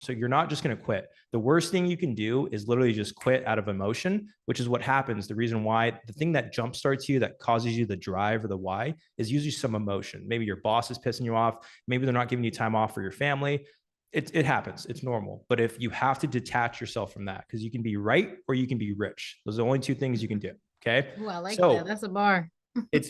So you're not just going to quit. The worst thing you can do is literally just quit out of emotion, which is what happens. The reason why, the thing that jumpstarts you, that causes you the drive or the why, is usually some emotion. Maybe your boss is pissing you off. Maybe they're not giving you time off for your family. It happens. It's normal. But if you have to detach yourself from that, because you can be right or you can be rich. Those are the only two things you can do. Okay. Ooh, I like that. That's a bar.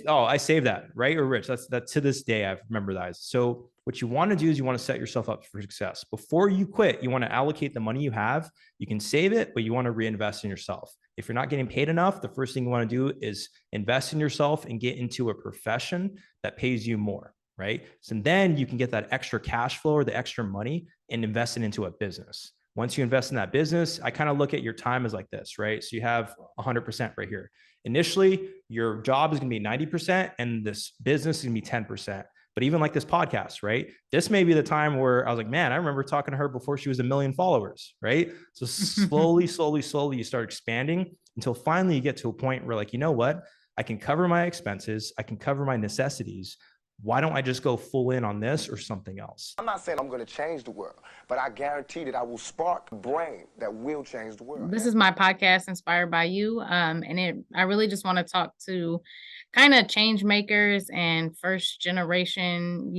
I save that, right or rich. That to this day I've remembered that. So what you want to do is you want to set yourself up for success. Before you quit, you want to allocate the money you have. You can save it, but you want to reinvest in yourself. If you're not getting paid enough, the first thing you want to do is invest in yourself and get into a profession that pays you more, right? So then you can get that extra cash flow or the extra money and invest it into a business. Once you invest in that business, I kind of look at your time as like this, right? So you have 100% right here. Initially, your job is going to be 90% and this business is going to be 10%. But even like this podcast, right? This may be the time where I was like, man, I remember talking to her before she was 1 million followers, right? So slowly, you start expanding until finally you get to a point where like, you know what? I can cover my expenses. I can cover my necessities. Why don't I just go full in on this or something else? I'm not saying I'm going to change the world, but I guarantee that I will spark a brain that will change the world. This is my podcast, Inspired by You. I really just want to talk to kind of change makers and first generation,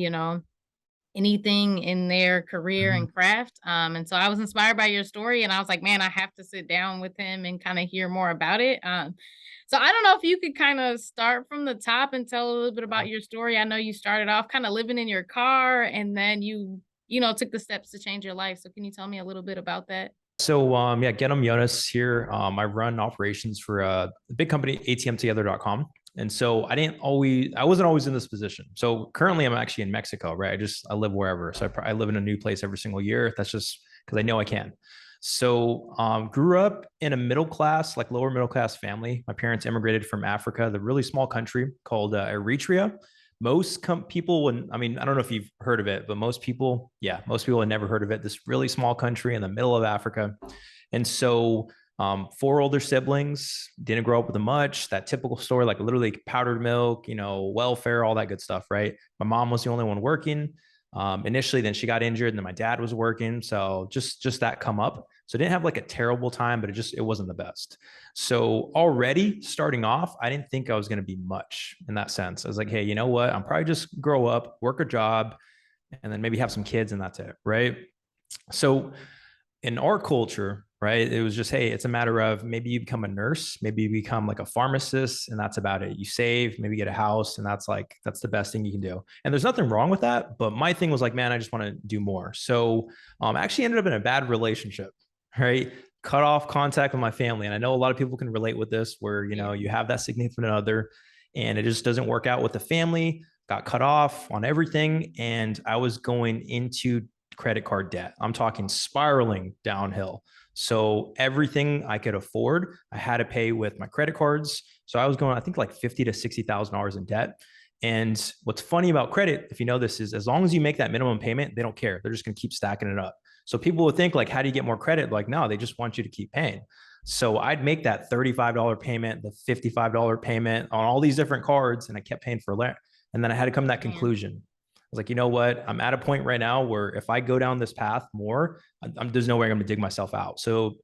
anything in their career and craft. And so I was inspired by your story and I was like, man, I have to sit down with him and kind of hear more about it. So I don't know if you could kind of start from the top and tell a little bit about your story. I know you started off kind of living in your car and then you took the steps to change your life. So can you tell me a little bit about that? So, Gedam Yonas here. I run operations for a big company, ATMtogether.com. And so I wasn't always in this position. So currently I'm actually in Mexico, right? I live wherever. So I live in a new place every single year. That's just because I know I can. So grew up in a middle class, like lower middle class family. My parents immigrated from Africa, the really small country called Eritrea. Most people wouldn't, I mean, I don't know if you've heard of it, but most people had never heard of it. This really small country in the middle of Africa. And so 4 older siblings, didn't grow up with much, that typical story, like literally powdered milk, welfare, all that good stuff, right? My mom was the only one working initially, then she got injured and then my dad was working. So just that come up. So I didn't have like a terrible time, but it wasn't the best. So already starting off, I didn't think I was going to be much in that sense. I was like, hey, you know what? I'm probably just grow up, work a job, and then maybe have some kids and that's it, right? So in our culture, right, it was just, hey, it's a matter of maybe you become a nurse, maybe you become like a pharmacist, and that's about it. You save, maybe get a house, and that's the best thing you can do. And there's nothing wrong with that. But my thing was like, man, I just want to do more. So I actually ended up in a bad relationship, right? Cut off contact with my family. And I know a lot of people can relate with this where, you have that significant other and it just doesn't work out with the family, got cut off on everything. And I was going into credit card debt. I'm talking spiraling downhill. So everything I could afford, I had to pay with my credit cards. So I was going, I think like $50,000 to $60,000 in debt. And what's funny about credit, if you know this, is as long as you make that minimum payment, they don't care. They're just going to keep stacking it up. So people would think like, how do you get more credit? Like, no, they just want you to keep paying. So I'd make that $35 payment, the $55 payment on all these different cards, and I kept paying for it. And then I had to come to that conclusion. I was like, you know what? I'm at a point right now where if I go down this path more, there's no way I'm going to dig myself out. So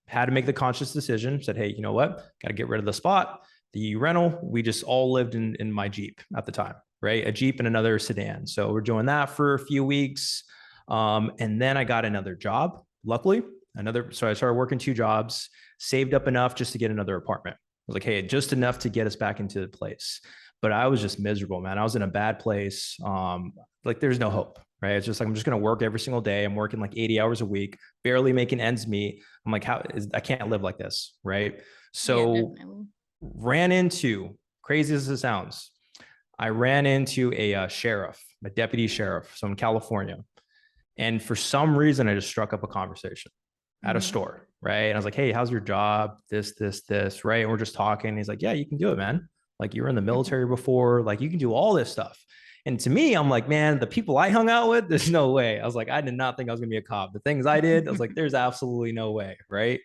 had to make the conscious decision, said, hey, you know what? Got to get rid of the spot. The rental, we just all lived in my Jeep at the time, right? A Jeep and another sedan. So we're doing that for a few weeks. And then I got another job, luckily. So I started working 2 jobs, saved up enough just to get another apartment. I was like, hey, just enough to get us back into the place. But I was just miserable, man. I was in a bad place. Like there's no hope, right? It's just like, I'm just going to work every single day. I'm working like 80 hours a week, barely making ends meet. I'm like, I can't live like this. Right. So ran into, crazy as it sounds, I ran into a sheriff, a deputy sheriff. So in California. And for some reason, I just struck up a conversation at a store. Right. And I was like, hey, how's your job? This, right. And we're just talking. He's like, yeah, you can do it, man. Like you were in the military before, like you can do all this stuff. And to me, I'm like, man, the people I hung out with, there's no way. I was like, I did not think I was going to be a cop. The things I did, I was like, there's absolutely no way. Right.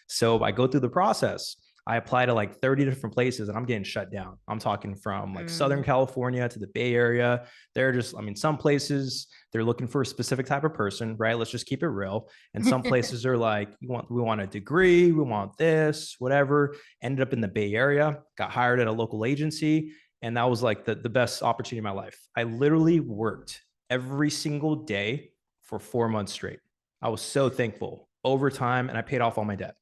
So I go through the process. I apply to like 30 different places and I'm getting shut down. I'm talking from like Southern California to the Bay Area. They're just, I mean, some places they're looking for a specific type of person, right? Let's just keep it real. And some places are like, we want a degree, we want this, whatever. Ended up in the Bay Area, got hired at a local agency. And that was like the best opportunity of my life. I literally worked every single day for 4 months straight. I was so thankful. Overtime, and I paid off all my debt.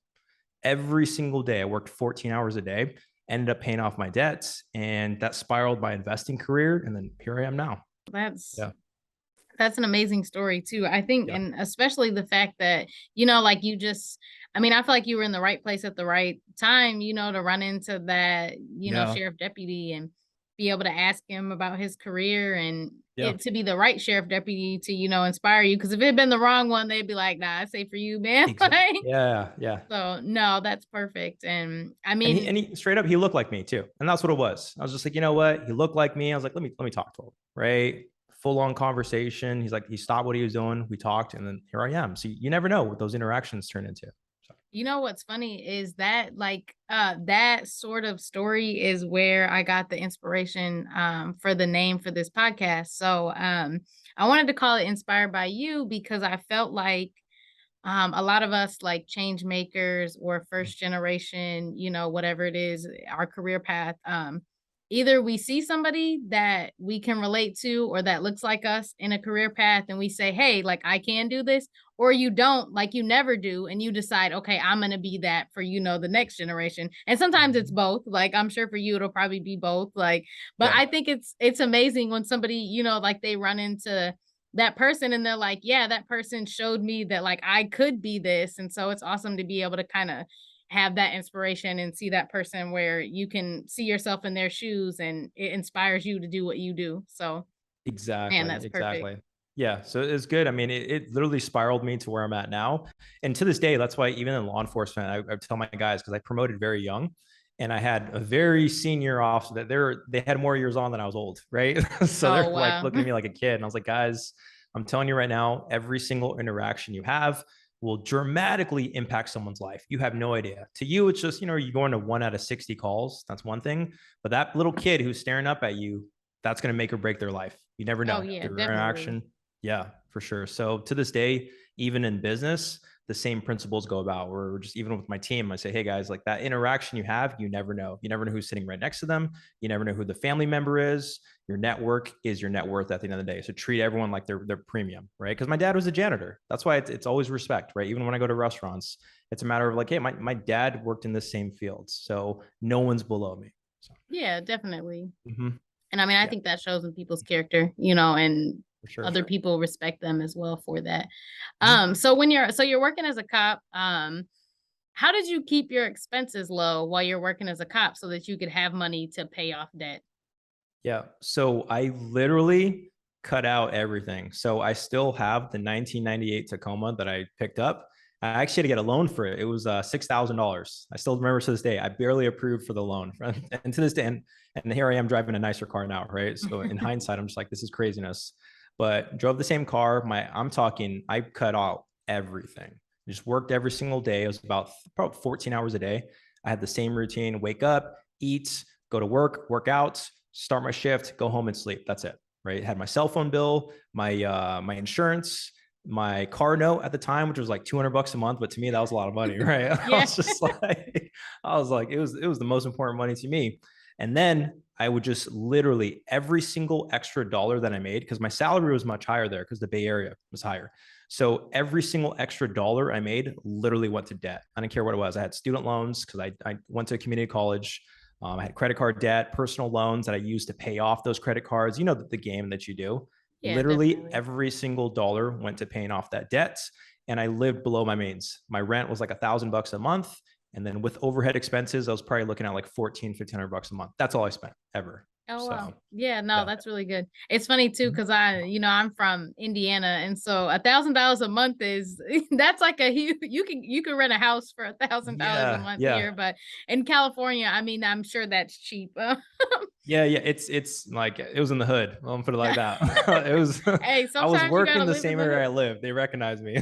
Every single day, I worked 14 hours a day, ended up paying off my debts, and that spiraled my investing career. And then here I am now. That's an amazing story too. I think, Yeah. and especially the fact that, you know, like you just, I mean, I feel like you were in the right place at the right time, you know, to run into that, you know, Yeah. sheriff deputy and be able to ask him about his career and Yeah. it to be the right sheriff deputy to, you know, inspire you. Cause if it had been the wrong one, they'd be like, nah, I say for you, man. Exactly. Like, Yeah. so no, that's perfect. And I And mean, he straight up, he looked like me too. And that's what it was. I was just like, you know what? He looked like me. I was like, let me talk to him. Right. Full on conversation. He's like, he stopped what he was doing. We talked, and then here I am. So you never know what those interactions turn into. So. you know what's funny is that like that sort of story is where I got the inspiration for the name for this podcast. So I wanted to call it Inspired by You because I felt like a lot of us like change makers or first generation, you know, whatever it is, our career path. Either we see somebody that we can relate to or that looks like us in a career path and we say, hey, like I can do this, or you don't, like you never do, and you decide, okay, I'm going to be that for, you know, the next generation. And sometimes it's both. Like I'm sure for you, it'll probably be both. Like, but Yeah. I think it's amazing when somebody, you know, like they run into that person and they're like, yeah, that person showed me that like I could be this. And so it's awesome to be able to kind of have that inspiration and see that person where you can see yourself in their shoes and it inspires you to do what you do. So man, that's perfect. Exactly. Yeah. So it's good. I mean, it literally spiraled me to where I'm at now. And to this day, that's why even in law enforcement, I tell my guys, because I promoted very young and I had a very senior officer that they had more years on than I was old. Right. So they're Oh, like wow. looking at me like a kid. And I was like, guys, I'm telling you right now, every single interaction you have will dramatically impact someone's life. You have no idea. To you, it's just, you know, you're going to 1 out of 60 calls. That's one thing. But that little kid who's staring up at you, that's going to make or break their life. You never know. Oh yeah, Through definitely. interaction. Yeah, for sure. So to this day, even in business, the same principles go about. Where just even with my team, I say, hey guys, like that interaction you have, you never know. You never know who's sitting right next to them. You never know who the family member is. Your network is your net worth at the end of the day. So treat everyone like they're premium, right? Because my dad was a janitor. That's why it's always respect, right? Even when I go to restaurants, it's a matter of like, hey, my dad worked in the same fields, so no one's below me. So. Yeah, definitely. Mm-hmm. And I mean, I think that shows in people's character, you know, and Sure, other people respect them as well for that. Mm-hmm. So when you're working as a cop, how did you keep your expenses low while you're working as a cop so that you could have money to pay off debt? Yeah. So I literally cut out everything. So I still have the 1998 Tacoma that I picked up. I actually had to get a loan for it. It was $6,000. I still remember to this day. I barely approved for the loan, and to this day, and here I am driving a nicer car now, right? So in hindsight, I'm just like, this is craziness. But drove the same car. I'm talking, I cut out everything. Just worked every single day. It was about probably 14 hours a day. I had the same routine: wake up, eat, go to work out, start my shift, go home and sleep. That's it. Right. Had my cell phone bill, my insurance, my car note at the time, which was like $200 a month. But to me, that was a lot of money. Right. Yeah. I was like, it was the most important money to me. And then I would just literally every single extra dollar that I made, because my salary was much higher there because the Bay Area was higher. So every single extra dollar I made literally went to debt. I didn't care what it was. I had student loans because I went to a community college. I had credit card debt, personal loans that I used to pay off those credit cards. You know, the game that you do. Yeah, Literally definitely. every single dollar went to paying off that debt. And I lived below my means. My rent was like $1,000 a month. And then with overhead expenses, I was probably looking at like $1,400-1,500 a month. That's all I spent ever. Oh, wow. So Yeah, no, yeah. that's really good. It's funny too, because I'm from Indiana, and so $1,000 a month is that's like a huge. You can rent a house for $1,000 a month Yeah. here, but in California, I mean, I'm sure that's cheap. Yeah. It's like it was in the hood. I'll put it like that. It was. Hey, I was sometimes you gotta working the live in same the area I hood. lived. They recognized me.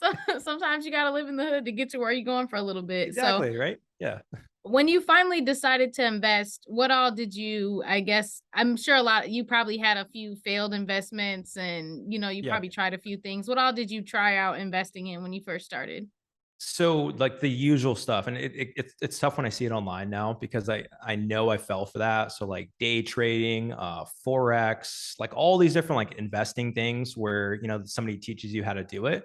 So sometimes you got to live in the hood to get to where you're going for a little bit. So Exactly, right? Yeah. when you finally decided to invest, what all did you, I guess, I'm sure you probably had a few failed investments and, you Yeah. probably tried a few things. What all did you try out investing in when you first started? So like the usual stuff, and it's tough when I see it online now because I know I fell for that. So like day trading, forex, like all these different like investing things where somebody teaches you how to do it.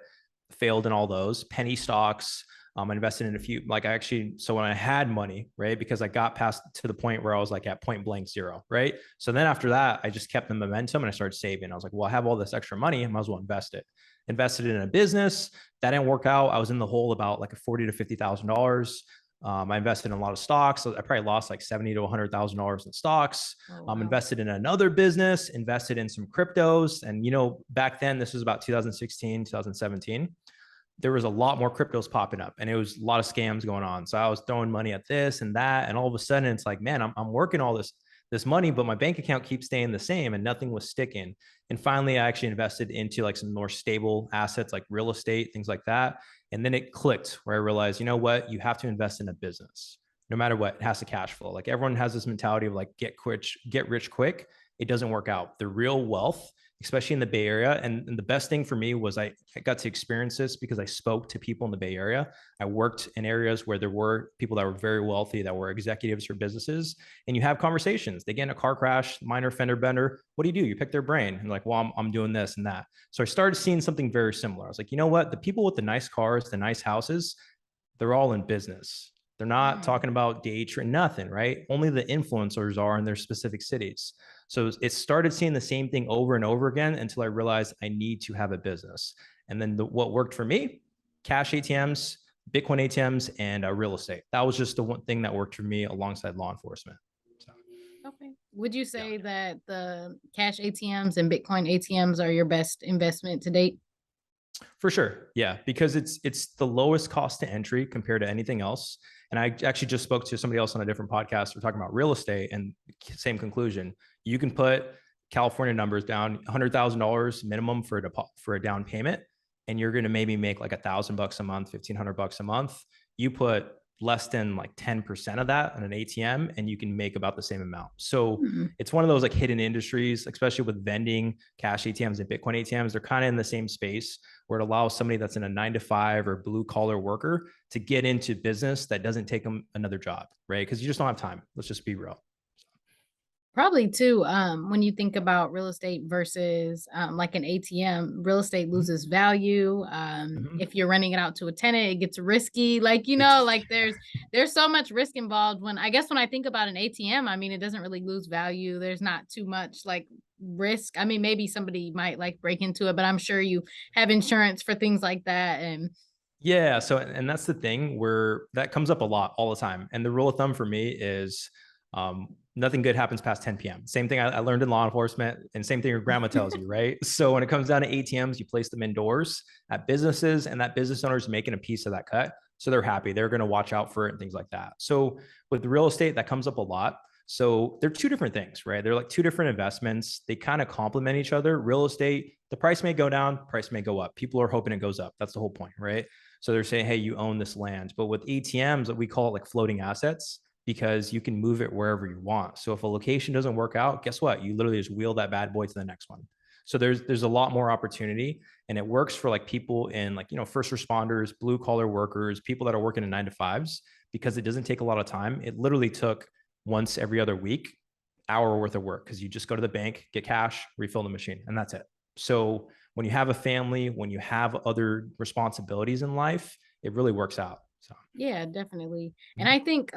Failed in all those. Penny stocks. I invested in a few. Like so when I had money, right, because I got past to the point where I was like at point blank zero, right. So then after that, I just kept the momentum and I started saving. I was like, well, I have all this extra money, I might as well invest it. Invested in a business that didn't work out. I was in the hole about like $40,000 to $50,000. I invested in a lot of stocks. So I probably lost like $70,000 to $100,000 in stocks. Oh, wow. Invested in another business, invested in some cryptos. And, back then, this was about 2016, 2017. There was a lot more cryptos popping up and it was a lot of scams going on. So I was throwing money at this and that. And all of a sudden it's like, man, I'm working all this money, but my bank account keeps staying the same and nothing was sticking. And finally, I actually invested into like some more stable assets like real estate, things like that. And then it clicked where I realized, you know what, you have to invest in a business. No matter what, it has to cash flow. Like everyone has this mentality of like get rich quick. It doesn't work out. The real wealth, especially in the Bay Area. And the best thing for me was I got to experience this because I spoke to people in the Bay Area. I worked in areas where there were people that were very wealthy, that were executives for businesses, and you have conversations. They get in a car crash, minor fender bender. What do? You pick their brain and like, well, I'm doing this and that. So I started seeing something very similar. I was like, you know what? The people with the nice cars, the nice houses, they're all in business. They're not talking about day trade, nothing, right? Only the influencers are in their specific cities. So it started seeing the same thing over and over again until I realized I need to have a business. And then what worked for me, cash ATMs, Bitcoin ATMs, and real estate. That was just the one thing that worked for me alongside law enforcement. So, okay. Would you say that the cash ATMs and Bitcoin ATMs are your best investment to date? For sure. Yeah. Because it's the lowest cost to entry compared to anything else. And I actually just spoke to somebody else on a different podcast. We're talking about real estate and same conclusion. You can put California numbers down, $100,000 minimum for a down payment. And you're going to maybe make like $1,000 a month, $1,500 a month. You put less than like 10% of that on an ATM and you can make about the same amount. So it's one of those like hidden industries, especially with vending, cash ATMs and Bitcoin ATMs. They're kind of in the same space where it allows somebody that's in a 9 to 5 or blue collar worker to get into business that doesn't take them another job, right? Because you just don't have time. Let's just be real. Probably too, when you think about real estate versus like an ATM, real estate loses value. If you're renting it out to a tenant, it gets risky. Like, like there's so much risk involved when I think about an ATM, I mean, it doesn't really lose value. There's not too much like risk. I mean, maybe somebody might like break into it, but I'm sure you have insurance for things like that. And yeah, so and that's the thing where that comes up a lot all the time. And the rule of thumb for me is nothing good happens past 10 p.m. Same thing I learned in law enforcement and same thing your grandma tells you, right? So when it comes down to ATMs, you place them indoors at businesses and that business owner is making a piece of that cut. So they're happy. They're going to watch out for it and things like that. So with real estate, that comes up a lot. So they're two different things, right? They're like two different investments. They kind of complement each other. Real estate, the price may go down, price may go up. People are hoping it goes up. That's the whole point, right? So they're saying, hey, you own this land. But with ATMs, we call it like floating assets because you can move it wherever you want. So if a location doesn't work out, guess what? You literally just wheel that bad boy to the next one. So there's a lot more opportunity and it works for like people in like, first responders, blue collar workers, people that are working in 9 to 5s because it doesn't take a lot of time. It literally took once every other week, hour worth of work because you just go to the bank, get cash, refill the machine, and that's it. So when you have a family, when you have other responsibilities in life, it really works out. So yeah, definitely. And I think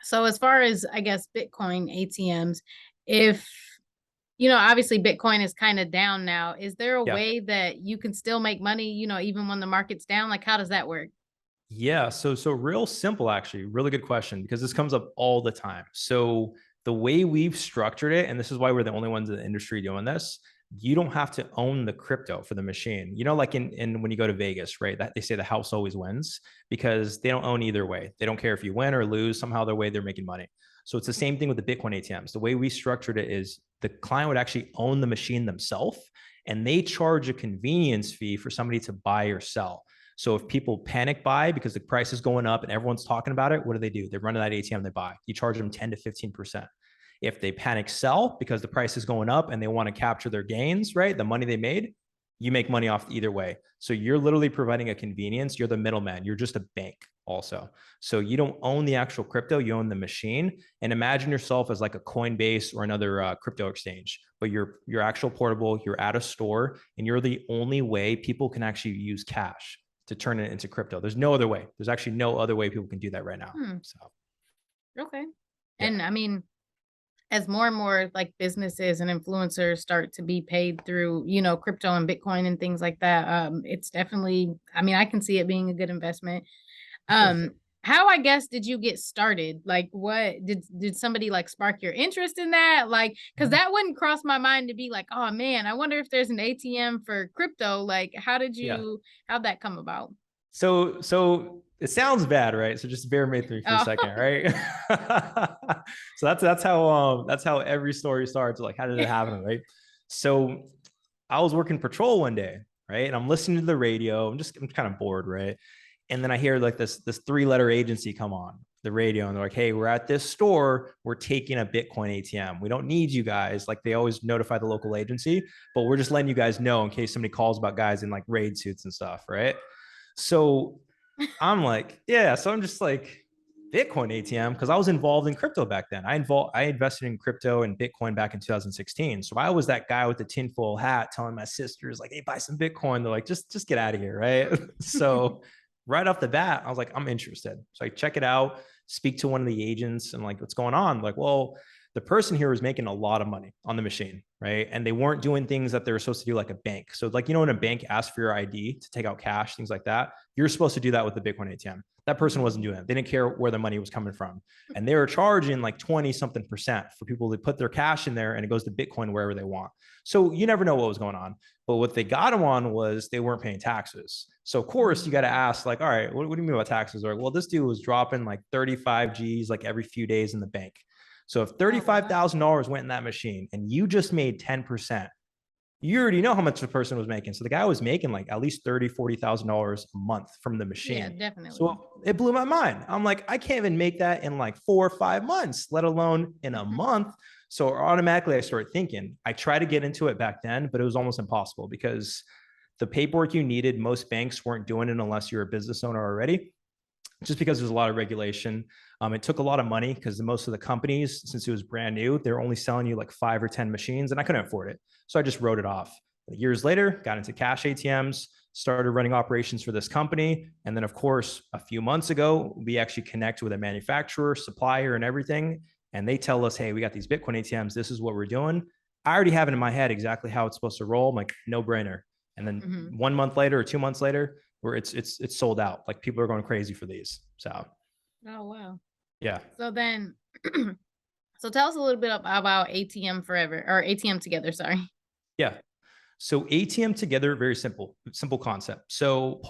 so as far as I guess Bitcoin ATMs, if obviously Bitcoin is kind of down now, is there a yeah. way that you can still make money, even when the market's down? Like how does that work? Yeah, so real simple actually, really good question because this comes up all the time. So the way we've structured it, and this is why we're the only ones in the industry doing this, you don't have to own the crypto for the machine. Like in when you go to Vegas, right? That they say the house always wins because they don't own either way. They don't care if you win or lose, somehow their way they're making money. So it's the same thing with the Bitcoin ATMs. The way we structured it is the client would actually own the machine themselves and they charge a convenience fee for somebody to buy or sell. So if people panic buy because the price is going up and everyone's talking about it, what do? They run to that ATM, they buy. You charge them 10 to 15%. If they panic sell because the price is going up and they want to capture their gains, right? The money they made, you make money off either way. So you're literally providing a convenience. You're the middleman. You're just a bank also. So you don't own the actual crypto, you own the machine. And imagine yourself as like a Coinbase or another crypto exchange, but you're actual portable, you're at a store, and you're the only way people can actually use cash to turn it into crypto. There's no other way. There's actually no other way people can do that right now. So, okay. Yeah. And I mean, as more and more like businesses and influencers start to be paid through, you know, crypto and Bitcoin and things like that, it's definitely, I mean, I can see it being a good investment. How, I guess, did you get started? Like, what did somebody like spark your interest in that? Like, because that wouldn't cross my mind to be like, oh man, I wonder if there's an ATM for crypto. Like, how'd that come about? So it sounds bad, right? So just bear with me for a second, right? So that's how every story starts. Like, how did it happen, right? So I was working patrol one day, right? And I'm listening to the radio. I'm kind of bored, right? And then I hear like this 3-letter agency come on the radio, and they're like, hey, we're at this store, we're taking a Bitcoin ATM. We don't need you guys. Like, they always notify the local agency, but we're just letting you guys know in case somebody calls about guys in like raid suits and stuff, right? So I'm like, yeah. So I'm just like, Bitcoin ATM, because I was involved in crypto back then. I invested in crypto and Bitcoin back in 2016. So I was that guy with the tinfoil hat telling my sisters like, hey, buy some Bitcoin. They're like, just get out of here, right? So right off the bat, I was like, I'm interested. So I check it out, speak to one of the agents, and like, what's going on? Like, well, the person here was making a lot of money on the machine, right? And they weren't doing things that they were supposed to do like a bank. So like, you know, when a bank asks for your ID to take out cash, things like that, you're supposed to do that with the Bitcoin ATM. That person wasn't doing it. They didn't care where the money was coming from. And they were charging like 20 something percent for people to put their cash in there, and it goes to Bitcoin wherever they want. So you never know what was going on. But what they got them on was they weren't paying taxes. So of course you got to ask like, all right, what do you mean about taxes? Or, well, this dude was dropping like 35 G's like every few days in the bank. So if $35,000 went in that machine and you just made 10%, you already know how much the person was making. So the guy was making like at least $30,000, $40,000 a month from the machine. Yeah, definitely. So it blew my mind. I'm like, I can't even make that in like 4 or 5 months, let alone in a month. So automatically I started thinking. I tried to get into it back then, but it was almost impossible because the paperwork you needed, most banks weren't doing it unless you're a business owner already, just because there's a lot of regulation. It took a lot of money because most of the companies, since it was brand new, they're only selling you like 5 or 10 machines, and I couldn't afford it. So I just wrote it off. Years later, got into cash ATMs, started running operations for this company. And then of course, a few months ago, we actually connect with a manufacturer, supplier, and everything. And they tell us, hey, we got these Bitcoin ATMs. This is what we're doing. I already have it in my head exactly how it's supposed to roll. I'm like, no brainer. And then 1 month later or 2 months later, where it's sold out. Like, people are going crazy for these. So, oh wow. Yeah. So then, so tell us a little bit about ATM Forever, or ATM Together. Sorry. Yeah. So ATM Together, very simple concept. So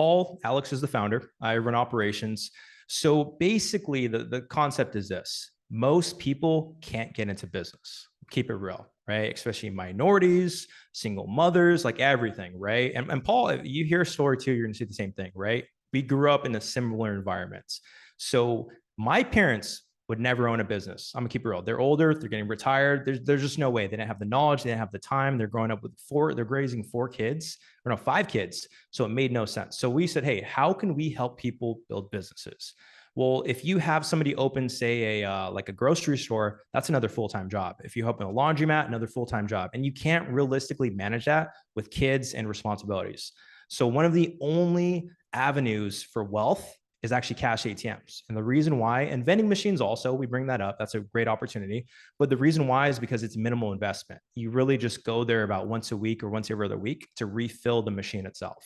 Alex is the founder. I run operations. So basically, the concept is this: most people can't get into business. Keep it real, right? Especially minorities, single mothers, like everything, right? And Paul, you hear a story too, you're gonna see the same thing, right? We grew up in a similar environments. So my parents would never own a business. I'm gonna keep it real. They're older, they're getting retired. There's just no way. They didn't have the knowledge, they didn't have the time. They're growing up with they're raising 4 kids, or no, 5 kids. So it made no sense. So we said, hey, how can we help people build businesses? Well, if you have somebody open, say like a grocery store, that's another full-time job. If you open a laundromat, another full-time job. And you can't realistically manage that with kids and responsibilities. So one of the only avenues for wealth is actually cash ATMs. And the reason why, and vending machines also, we bring that up, that's a great opportunity. But the reason why is because it's minimal investment. You really just go there about once a week or once every other week to refill the machine itself.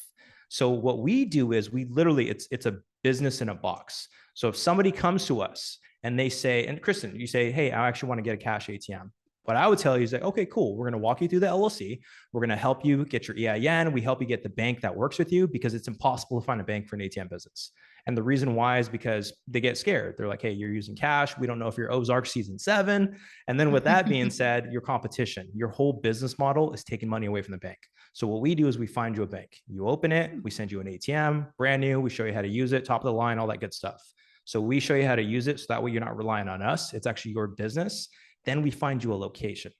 So what we do is we literally, it's a business in a box. So if somebody comes to us and they say, and Kristin, you say, hey, I actually want to get a cash ATM. What I would tell you is like, okay, cool. We're going to walk you through the LLC. We're going to help you get your EIN. We help you get the bank that works with you, because it's impossible to find a bank for an ATM business. And the reason why is because they get scared. They're like, hey, you're using cash. We don't know if you're Ozark season 7. And then with that being said, your competition, your whole business model is taking money away from the bank. So what we do is we find you a bank. You open it, we send you an ATM, brand new. We show you how to use it, top of the line, all that good stuff. So we show you how to use it so that way you're not relying on us. It's actually your business. Then we find you a location.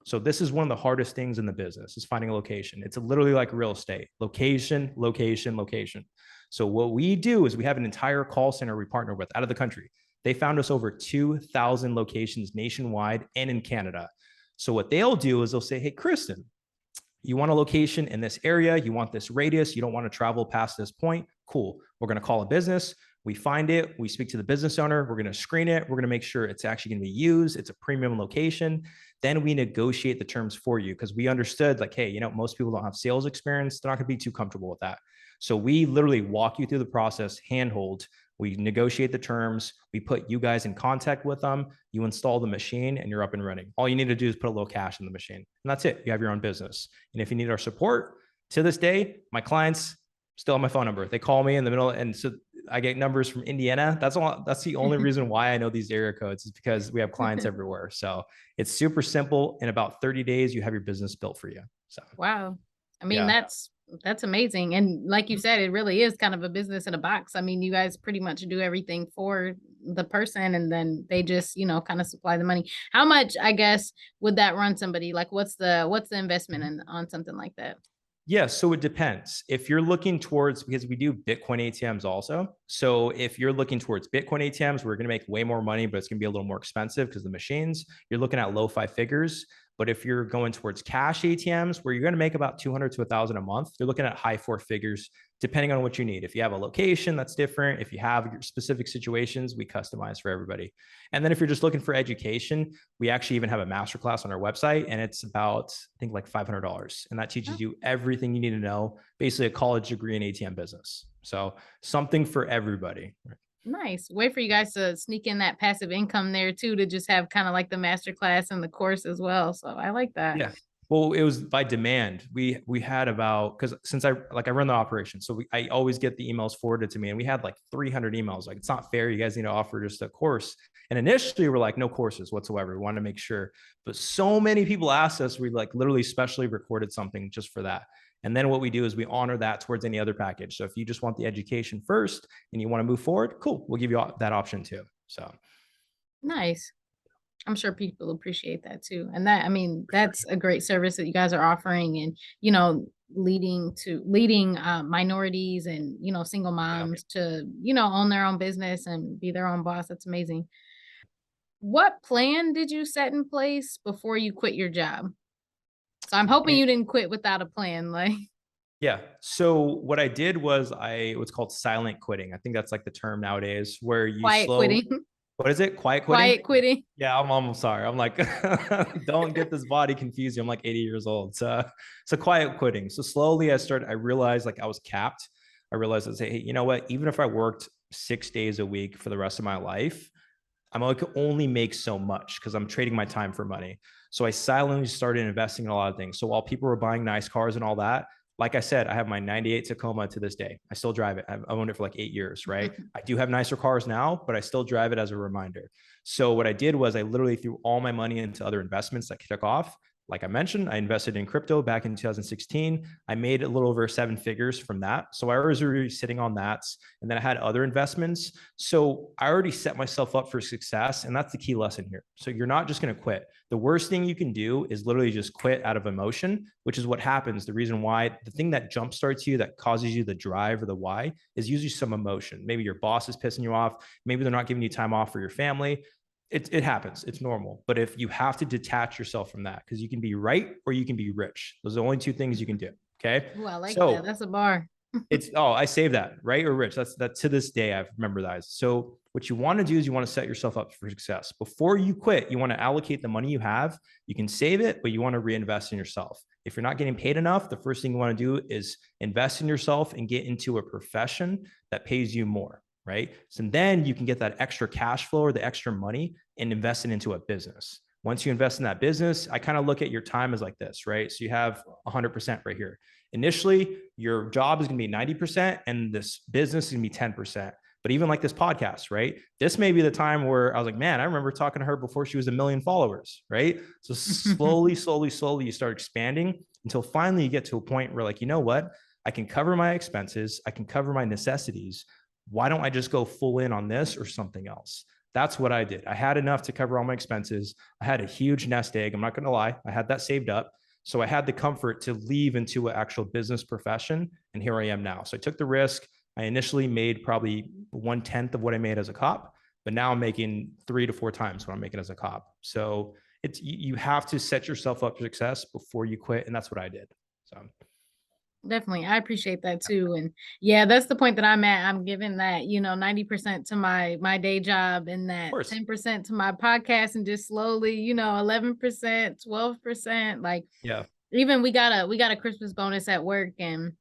So this is one of the hardest things in the business is finding a location. It's literally like real estate: location, location, location. So what we do is we have an entire call center we partner with out of the country. They found us over 2,000 locations nationwide and in Canada. So what they'll do is they'll say, hey, Kristin, you want a location in this area, you want this radius, you don't want to travel past this point. Cool. We're going to call a business. We find it. We speak to the business owner. We're going to screen it. We're going to make sure it's actually going to be used. It's a premium location. Then we negotiate the terms for you because we understood like, hey, you know, most people don't have sales experience. They're not going to be too comfortable with that. So we literally walk you through the process, handhold. We negotiate the terms. We put you guys in contact with them. You install the machine and you're up and running. All you need to do is put a little cash in the machine and that's it. You have your own business. And if you need our support, to this day, my clients still have my phone number. They call me in the middle. And so I get numbers from Indiana. That's the only reason why I know these area codes is because we have clients everywhere. So it's super simple. In about 30 days, you have your business built for you. So, wow. I mean, that's amazing. And like you said, it really is kind of a business in a box. I mean, you guys pretty much do everything for the person and then they just, you know, kind of supply the money. How much, I guess, would that run somebody? Like what's the investment on something like that? Yeah, so it depends. If you're looking towards, because we do Bitcoin ATMs also. So if you're looking towards Bitcoin ATMs, we're going to make way more money, but it's going to be a little more expensive because the machines, you're looking at low 5 figures. But if you're going towards cash ATMs, where you're going to make about 200 to 1,000 a month, you're looking at high 4 figures, depending on what you need. If you have a location, that's different. If you have your specific situations, we customize for everybody. And then if you're just looking for education, we actually even have a masterclass on our website, and it's about, I think, like $500. And that teaches you everything you need to know, basically a college degree in ATM business. So something for everybody. Nice way for you guys to sneak in that passive income there too, to just have kind of like the masterclass and the course as well. So I like that. Yeah. Well, it was by demand. We had about, because since I run the operation, so I always get the emails forwarded to me, and we had like 300 emails. Like, it's not fair. You guys need to offer just a course. And initially we're like, no courses whatsoever. We want to make sure, but so many people asked us, we like literally specially recorded something just for that. And then what we do is we honor that towards any other package. So if you just want the education first and you want to move forward, cool, we'll give you that option too. So nice. I'm sure people appreciate that too. And that, I mean, that's a great service that you guys are offering, and, you know, leading minorities and, you know, single moms to, you know, own their own business and be their own boss. That's amazing. What plan did you set in place before you quit your job? So I'm hoping you didn't quit without a plan. Like, yeah. So what I did was what's called silent quitting. I think that's like the term nowadays, where you quitting. What is it? Quiet quitting? Quiet quitting. Yeah, I'm sorry. I'm like, don't get this body confused. I'm like 80 years old. So quiet quitting. So slowly I realized like I was capped. I realized I say, hey, you know what? Even if I worked 6 days a week for the rest of my life, I'm like only make so much because I'm trading my time for money. So I silently started investing in a lot of things. So while people were buying nice cars and all that, like I said, I have my 98 Tacoma to this day. I still drive it. I've owned it for like 8 years, right? I do have nicer cars now, but I still drive it as a reminder. So what I did was I literally threw all my money into other investments that took off. Like I mentioned, I invested in crypto back in 2016. I made a little over 7 figures from that. So I was already sitting on that. And then I had other investments. So I already set myself up for success. And that's the key lesson here. So you're not just going to quit. The worst thing you can do is literally just quit out of emotion, which is what happens. The reason why, the thing that jumpstarts you, that causes you the drive or the why, is usually some emotion. Maybe your boss is pissing you off. Maybe they're not giving you time off for your family. It happens. It's normal. But if you have to detach yourself from that, because you can be right or you can be rich. Those are the only 2 things you can do. Okay. Ooh, I like that. That's a bar. I saved that, right or rich. That to this day, I've memorized. So what you want to do is you want to set yourself up for success. Before you quit, you want to allocate the money you have. You can save it, but you want to reinvest in yourself. If you're not getting paid enough, the first thing you want to do is invest in yourself and get into a profession that pays you more. Right. So then you can get that extra cash flow or the extra money and invest it into a business. Once you invest in that business, I kind of look at your time as like this, right? So you have 100% right here. Initially, your job is going to be 90% and this business is going to be 10%. But even like this podcast, right? This may be the time where I was like, man, I remember talking to her before she was 1 million followers, right? So slowly, slowly, you start expanding until finally you get to a point where like, you know what? I can cover my expenses. I can cover my necessities. Why don't I just go full in on this or something else? That's what I did. I had enough to cover all my expenses. I had a huge nest egg. I'm not going to lie. I had that saved up. So I had the comfort to leave into an actual business profession. And here I am now. So I took the risk. I initially made probably 1/10 of what I made as a cop, but now I'm making 3 to 4 times what I'm making as a cop. So it's, you have to set yourself up for success before you quit. And that's what I did. So Definitely. I appreciate that too. And yeah, that's the point that I'm at. I'm giving that, 90% to my day job and of that course, 10% to my podcast and just slowly, 11%, 12%. Like yeah. even we got a Christmas bonus at work and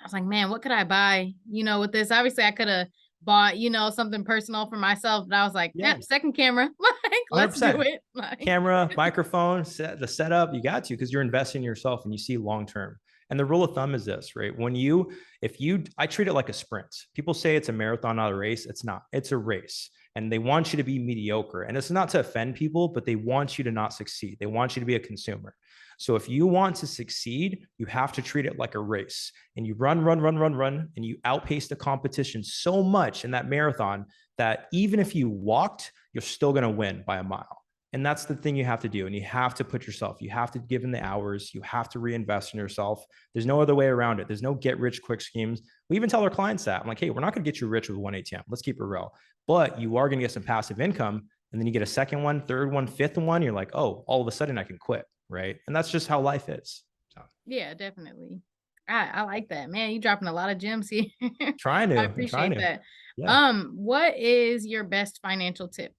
I was like, man, what could I buy, with this? Obviously I could have bought, something personal for myself, but I was like, Yeah. yep, second camera. Like, let's do 100%. it. Like, Camera, microphone, the setup, you got to, because you're investing in yourself and you see long term. And the rule of thumb is this, right? I treat it like a sprint. People say it's a marathon, not a race. It's not, it's a race. And they want you to be mediocre. And it's not to offend people, but they want you to not succeed. They want you to be a consumer. So if you want to succeed, you have to treat it like a race and you run, and you outpace the competition so much in that marathon that even if you walked, you're still going to win by a mile. And that's the thing you have to do. And you have to put yourself, you have to give in the hours, you have to reinvest in yourself. There's no other way around it. There's no get rich quick schemes. We even tell our clients that. I'm like, hey, we're not going to get you rich with one ATM. Let's keep it real. But you are going to get some passive income. And then you get a second one, third one, fifth one. You're like, oh, all of a sudden I can quit. Right. And that's just how life is. So. yeah, definitely. I like that, man. You dropping a lot of gems here. Trying I to. appreciate that. Yeah. What is your best financial tip?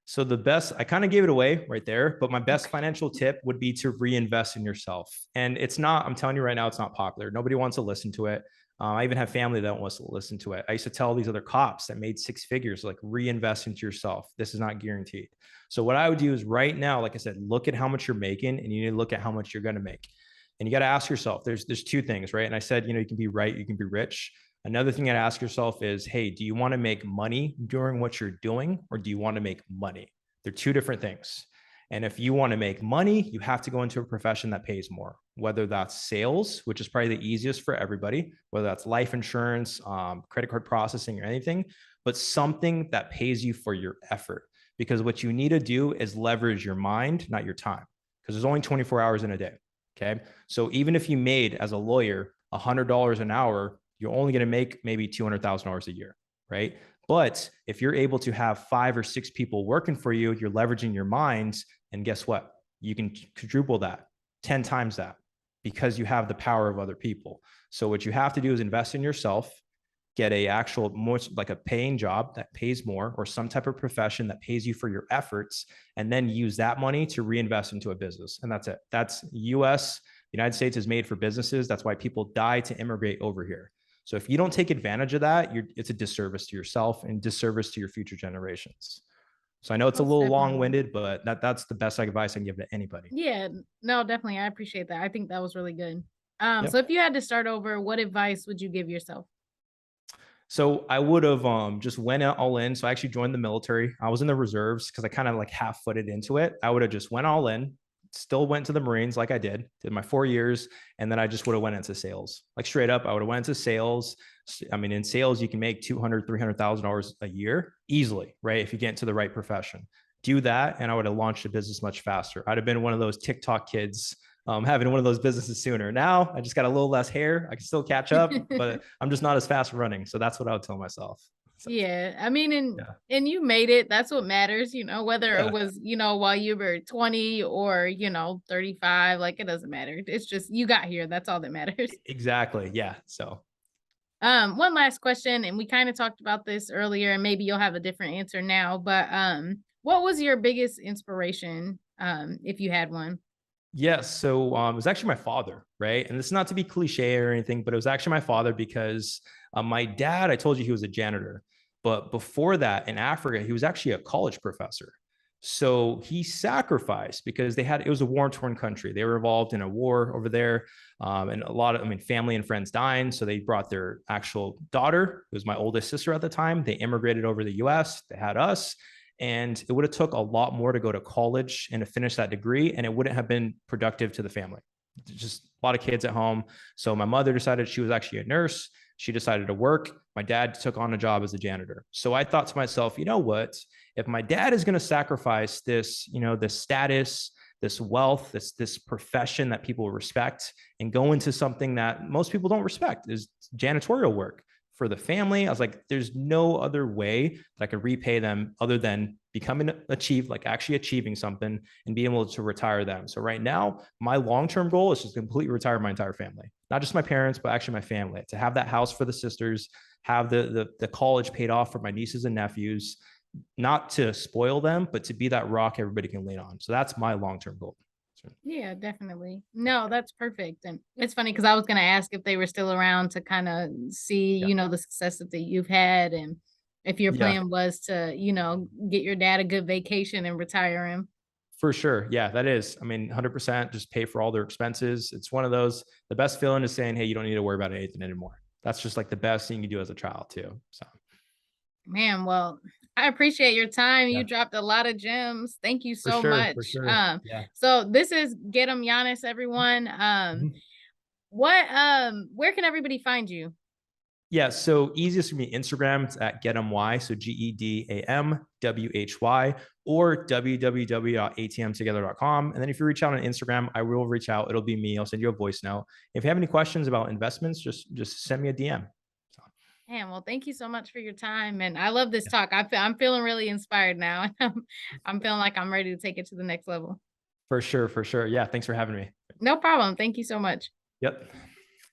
So the best, I kind of gave it away right there, but my best financial tip would be to reinvest in yourself. And it's not, I'm telling you right now, it's not popular. Nobody wants to listen to it. I even have family that don't want to listen to it. I used to tell these other cops that made 6 figures, like reinvest into yourself. This is not guaranteed. So what I would do is right now, like I said, look at how much you're making and you need to look at how much you're going to make. And you got to ask yourself, there's 2 things, right? And I said, you can be right, you can be rich. Another thing you got to ask yourself is, hey, do you want to make money during what you're doing, or do you want to make money? They're 2 different things. And if you want to make money, you have to go into a profession that pays more, whether that's sales, which is probably the easiest for everybody, whether that's life insurance, credit card processing, or anything, but something that pays you for your effort. Because what you need to do is leverage your mind, not your time, because there's only 24 hours in a day. Okay. So even if you made as a lawyer $100 an hour, you're only going to make maybe $200,000 a year, right? But if you're able to have 5 or 6 people working for you, you're leveraging your minds. And guess what? You can quadruple that, 10 times that, because you have the power of other people. So what you have to do is invest in yourself, get a actual more like a paying job that pays more, or some type of profession that pays you for your efforts, and then use that money to reinvest into a business. And that's it. That's US, the United States is made for businesses. That's why people die to immigrate over here. So if you don't take advantage of that, it's a disservice to yourself and disservice to your future generations. So I know it's a Most little definitely. long-winded, but that's the best advice I can give to anybody. Yeah, no, definitely. I appreciate that. I think that was really good. Yep. So if you had to start over, what advice would you give yourself? So I would have just went all in. So I actually joined the military. I was in the reserves because I kind of like half-footed into it. I would have just went all in, still went to the Marines like I did my 4 years. And then I just would have went into sales. Like straight up, I would have went into sales. I mean, in sales, you can make $200,000, $300,000 a year easily, right? If you get into the right profession. Do that, and I would have launched a business much faster. I'd have been one of those TikTok kids having one of those businesses sooner. Now I just got a little less hair. I can still catch up, but I'm just not as fast running. So that's what I would tell myself. So, Yeah, I mean, and you made it. That's what matters, whether it was, while you were 20 or, 35, like it doesn't matter. It's just you got here. That's all that matters. exactly. Yeah. So One last question, and we kind of talked about this earlier, and maybe you'll have a different answer now, but what was your biggest inspiration, if you had one? yes. So it was actually my father, right? And this is not to be cliche or anything, but it was actually my father because my dad, I told you he was a janitor. But before that, in Africa, he was actually a college professor. So he sacrificed because it was a war-torn country. They were involved in a war over there. And a lot of, family and friends dying. So they brought their actual daughter, who was my oldest sister at the time. They immigrated over the US. They had us. And it would have took a lot more to go to college and to finish that degree. And it wouldn't have been productive to the family. Just a lot of kids at home. So my mother decided, she was actually a nurse. She decided to work. My dad took on a job as a janitor. So I thought to myself, you know what? If my dad is going to sacrifice this, this status, this wealth, this profession that people respect, and go into something that most people don't respect, is janitorial work for the family, I was like, there's no other way that I could repay them other than actually achieving something and being able to retire them. So right now, my long-term goal is just to completely retire my entire family, not just my parents, but actually my family, to have that house for the sisters, have the college paid off for my nieces and nephews, not to spoil them, but to be that rock everybody can lean on. So that's my long-term goal. Yeah, definitely. No, that's perfect. And it's funny because I was going to ask if they were still around to kind of see, the success that you've had, and if your plan was to, get your dad a good vacation and retire him. For sure. Yeah, that is. 100% just pay for all their expenses. It's one of those, the best feeling is saying, hey, you don't need to worry about anything anymore. That's just like the best thing you can do as a child too. So, man, well, I appreciate your time. You dropped a lot of gems. Thank you so much. For sure. So this is Gedam Yonas, everyone. Where can everybody find you? Yeah, so easiest for me, Instagram, it's at GedamY, so GEDAMWHY, or www.atmtogether.com. And then if you reach out on Instagram, I will reach out. It'll be me. I'll send you a voice note. If you have any questions about investments, just send me a DM. Man, well, thank you so much for your time. And I love this talk. I'm feeling really inspired now. I'm feeling like I'm ready to take it to the next level. For sure. Yeah, thanks for having me. No problem. Thank you so much. Yep.